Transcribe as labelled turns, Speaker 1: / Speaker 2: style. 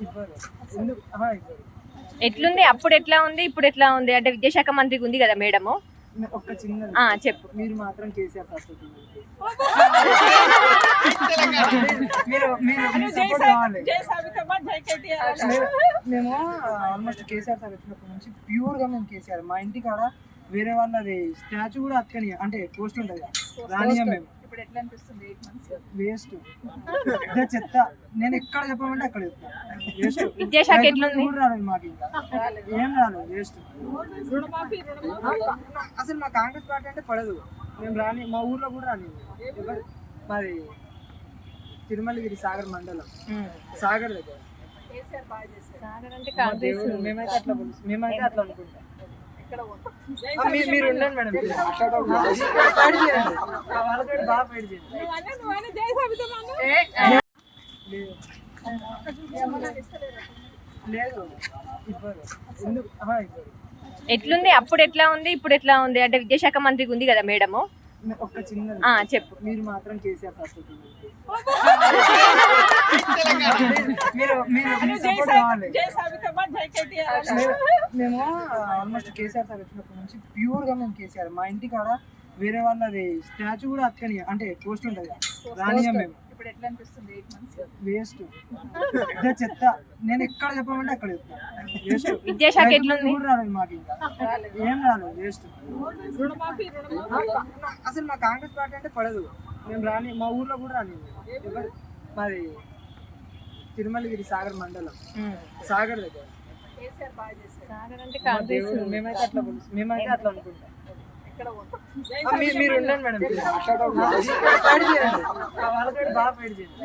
Speaker 1: ఇవ్వరు. ఎందుకు? ఇవ్వరు.
Speaker 2: ఎట్లుంది అప్పుడు ఎట్లా ఉంది ఇప్పుడు ఎట్లా ఉంది అంటే విద్యాశాఖ మంత్రికి ఉంది కదా మేడము
Speaker 1: ఒక్క చిన్న
Speaker 2: చెప్పు
Speaker 1: మీరు మాత్రం కేసీఆర్ సపోర్ట్ మీరు మీరు సపోర్ట్ కావాలి. మేము ఆల్మోస్ట్ కేసీఆర్ సార్ వచ్చినప్పటి నుంచి ప్యూర్ గా మేము కేసీఆర్ మా ఇంటి కాడ వేరే వాళ్ళది స్టాచ్యూ కూడా అక్కని అంటే పోస్ట్ ఉంటుంది రానియా మేము వేస్ట్ చెత్త నేను ఎక్కడ చెప్పమంటే అక్కడ చెప్తాను.
Speaker 2: విద్యాశాఖ ఎట్లుంది
Speaker 1: కూడా రాలేదు మాకు ఇంకా ఏం రాలేదు వేస్ట్. అసలు మా కాంగ్రెస్ పార్టీ అంటే పడదు. మేము రాని మా ఊర్లో కూడా రానివ్వదు. మాది తిరుమలగిరి సాగర్ మండలం సాగర్ దగ్గర మేమైతే అట్లా మేమైతే అట్లా అనుకుంటాం. మీరు ఉండండి మేడం వాళ్ళతో బాగా ఫైట్ చేయండి. లేదు ఇవ్వరు. ఎందుకు? ఇవ్వరు.
Speaker 2: ఎట్లుంది అప్పుడు ఎట్లా ఉంది ఇప్పుడు ఎట్లా ఉంది అంటే విద్యాశాఖ మంత్రికి ఉంది కదా మేడము
Speaker 1: ఒక్క చిన్న
Speaker 2: చెప్పు
Speaker 1: మీరు మాత్రం కేసీఆర్ సపోర్ట్ మీరు మీరు సపోర్ట్ కావాలి. మేము ఆల్మోస్ట్ కేసీఆర్ సార్ వచ్చినప్పటి నుంచి ప్యూర్ గా మేము కేసీఆర్ మా ఇంటి కాడ వేరే వాళ్ళది స్టాచ్యూ కూడా అక్కని అంటే పోస్ట్ ఉంటుంది రానియా మేము వేస్ట్ చెత్త నేను ఎక్కడ చెప్పమంటే అక్కడ చెప్తాను. వేస్ట్.
Speaker 2: విద్యాశాఖ ఎట్లుంది
Speaker 1: కూడా రాలేదు మాకు ఇంకా ఏం రాలేదు వేస్ట్. అసలు మా కాంగ్రెస్ పార్టీ అంటే పడదు. మేము రాని మా ఊర్లో కూడా రానివ్వదు. మాది తిరుమలగిరి సాగర్ మండలం సాగర్ దగ్గర మేమైతే అట్లా మేమైతే అట్లా అనుకుంటాం. మీరు ఉండండి మేడం ఫైట్ చేయండి వాళ్ళతో బాగా ఫైట్ చేయండి.